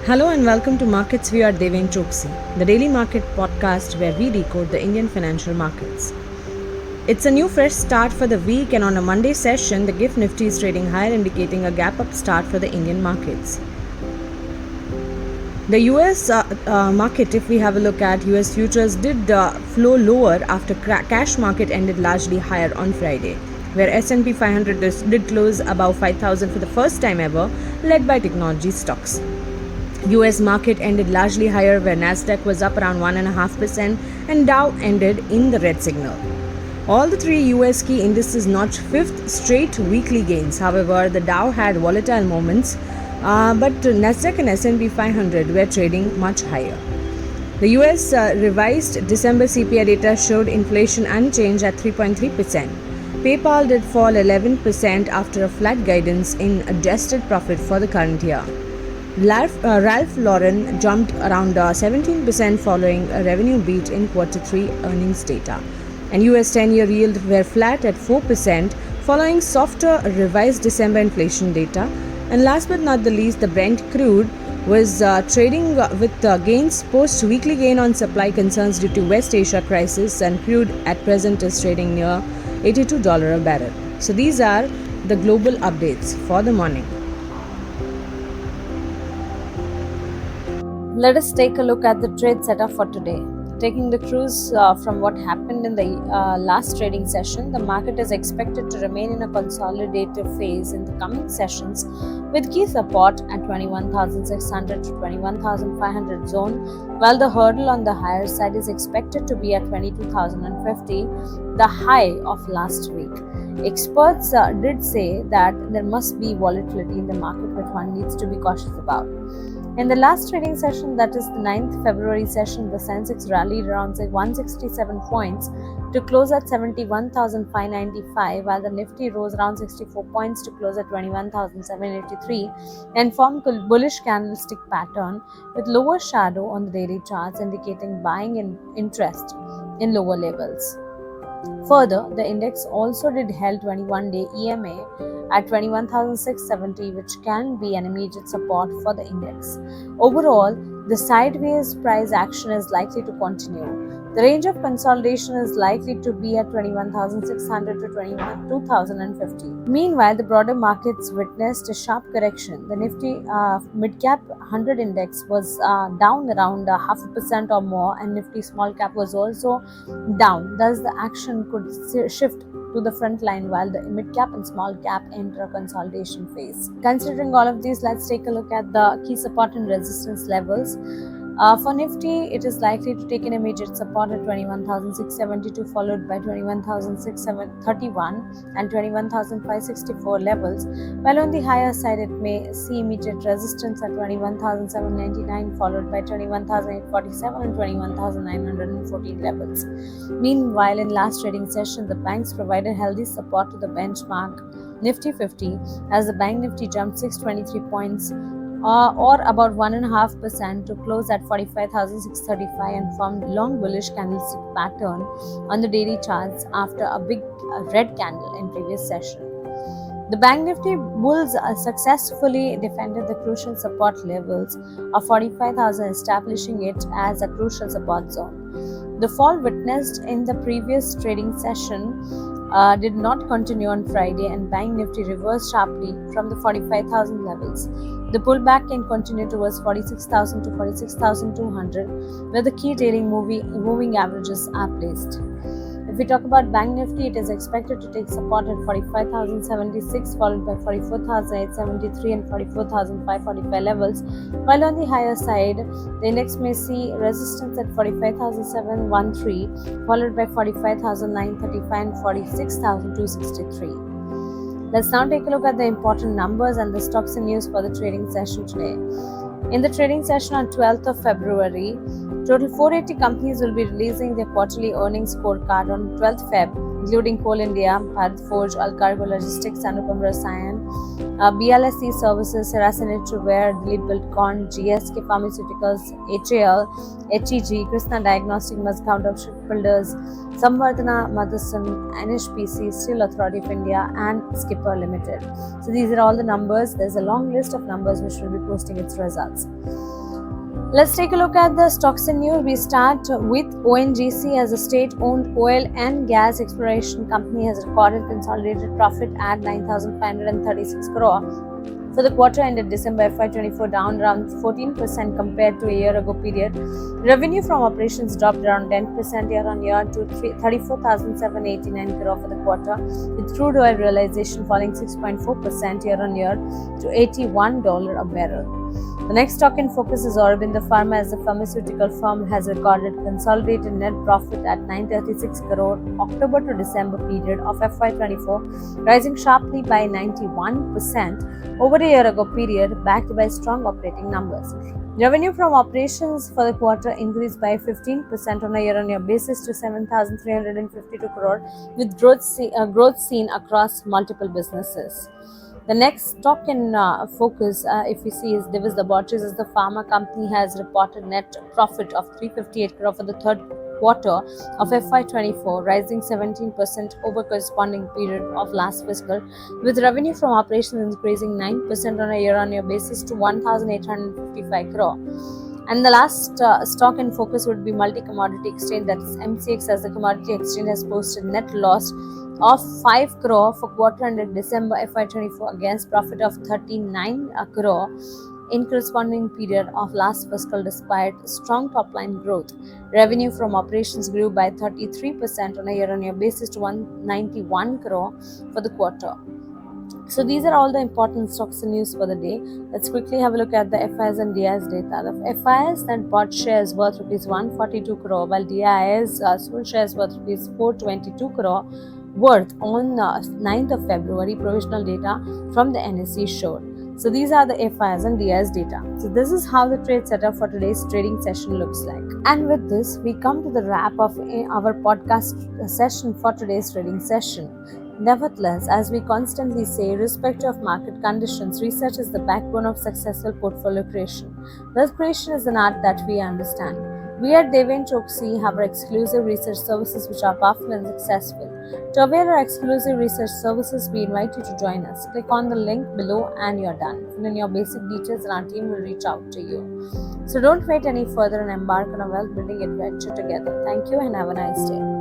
Hello and welcome to Markets We are Deven Choksey, the daily market podcast where we decode the Indian financial markets. It's a new fresh start for the week, and on a Monday session, the GIFT Nifty is trading higher, indicating a gap up start for the Indian markets. The US market, if we have a look at US futures, did flow lower after cash market ended largely higher on Friday, where S&P 500 did close above 5,000 for the first time ever, led by technology stocks. US market ended largely higher, where Nasdaq was up around 1.5% and Dow ended in the red signal. All the three US key indices notched fifth straight weekly gains. However, the Dow had volatile moments, but Nasdaq and S&P 500 were trading much higher. The US revised December CPI data showed inflation unchanged at 3.3%. PayPal did fall 11% after a flat guidance in adjusted profit for the current year. Ralph Lauren jumped around 17% following a revenue beat in Q3 earnings data. And US 10-year yield were flat at 4% following softer revised December inflation data. And last but not the least, the Brent crude was trading with gains post-weekly gain on supply concerns due to West Asia crisis, and crude at present is trading near $82 a barrel. So these are the global updates for the morning. Let us take a look at the trade setup for today. Taking the cruise from what happened in the last trading session, the market is expected to remain in a consolidative phase in the coming sessions, with key support at 21,600 to 21,500 zone, while the hurdle on the higher side is expected to be at 22,050, the high of last week. Experts did say that there must be volatility in the market, which one needs to be cautious about. In the last trading session, that is the 9th February session, the Sensex rallied around 167 points to close at 71,595, while the Nifty rose around 64 points to close at 21,783 and formed a bullish candlestick pattern with lower shadow on the daily charts, indicating buying interest in lower levels. Further, the index also did held 21-day EMA at 21,670, which can be an immediate support for the index. Overall, the sideways price action is likely to continue. The range of consolidation is likely to be at 21,600 to 22,050. Meanwhile, the broader markets witnessed a sharp correction. The Nifty Mid-Cap 100 Index was down around 0.5% or more, and Nifty Small Cap was also down. Thus, the action could shift to the front line while the mid-cap and small cap enter a consolidation phase. Considering all of these, let's take a look at the key support and resistance levels. For Nifty, it is likely to take an immediate support at 21,672, followed by 21,631 and 21,564 levels, while on the higher side it may see immediate resistance at 21,799, followed by 21,847 and 21,914 levels. Meanwhile, in last trading session, the banks provided healthy support to the benchmark Nifty 50 as the Bank Nifty jumped 623 points or about 1.5% to close at 45,635 and formed long bullish candlestick pattern on the daily charts after a big red candle in previous session. The Bank Nifty bulls successfully defended the crucial support levels of 45,000, establishing it as a crucial support zone. The fall witnessed in the previous trading session did not continue on Friday, and Bank Nifty reversed sharply from the 45,000 levels. The pullback can continue towards 46,000 to 46,200, where the key daily moving averages are placed. If we talk about Bank Nifty, it is expected to take support at 45,076, followed by 44,873 and 44,545 levels, while on the higher side, the index may see resistance at 45,713, followed by 45,935 and 46,263. Let's now take a look at the important numbers and the stocks and news for the trading session today. In the trading session on 12th of February, total 480 companies will be releasing their quarterly earnings scorecard on 12th Feb, including Coal India, Bharat Forge, Alcargo Logistics, Anupam Rasayan, BLSE Services, Saracen Ware, Dilip Buildcon, GSK Pharmaceuticals, HAL, HEG, Krishna Diagnostic, Mazgaon of Shipbuilders, Samvardhana Motherson, NHPC, Steel Authority of India, and Skipper Limited. So these are all the numbers. There's a long list of numbers which will be posting its results. Let's take a look at the stocks and news. We start with ONGC as a state-owned oil and gas exploration company has recorded consolidated profit at 9,536 crore for the quarter ended December FY24, down around 14% compared to a year ago period. Revenue from operations dropped around 10% year on year to 34,789 crore for the quarter, with crude oil realization falling 6.4% year on year to $81 a barrel. The next stock in focus is Aurobindo Pharma as the pharmaceutical firm has recorded consolidated net profit at 936 crore October to December period of FY24, rising sharply by 91% over a year ago period, backed by strong operating numbers. Revenue from operations for the quarter increased by 15% on a year-on-year basis to 7,352 crore, with growth seen across multiple businesses. The next stock in focus, if we see, is Divi's Laboratories as the pharma company has reported net profit of 358 crore for the third quarter of FY24, rising 17% over corresponding period of last fiscal, with revenue from operations increasing 9% on a year-on-year basis to 1,855 crore. And the last stock in focus would be Multi Commodity Exchange, that is MCX, as the commodity exchange has posted net loss of 5 crore for quarter ended December FY24 against profit of 39 crore in corresponding period of last fiscal despite strong top line growth. Revenue from operations grew by 33% on a year-on-year basis to 191 crore for the quarter. So these are all the important stocks and news for the day. Let's quickly have a look at the FIs and DIs data. The FIs that bought shares worth rupees 142 crore, while DIs sold shares worth rupees 422 crore worth on 9th of February. Provisional data from the NSE showed. So these are the FIs and DIs data. So this is how the trade setup for today's trading session looks like. And with this, we come to the wrap of our podcast session for today's trading session. Nevertheless, as we constantly say, irrespective of market conditions, research is the backbone of successful portfolio creation. Wealth creation is an art that we understand. We at Deven Choksey have our exclusive research services which are powerful and successful. To avail our exclusive research services, we invite you to join us. Click on the link below and you're done. Fill in your basic details and our team will reach out to you. So don't wait any further and embark on a wealth building adventure together. Thank you and have a nice day.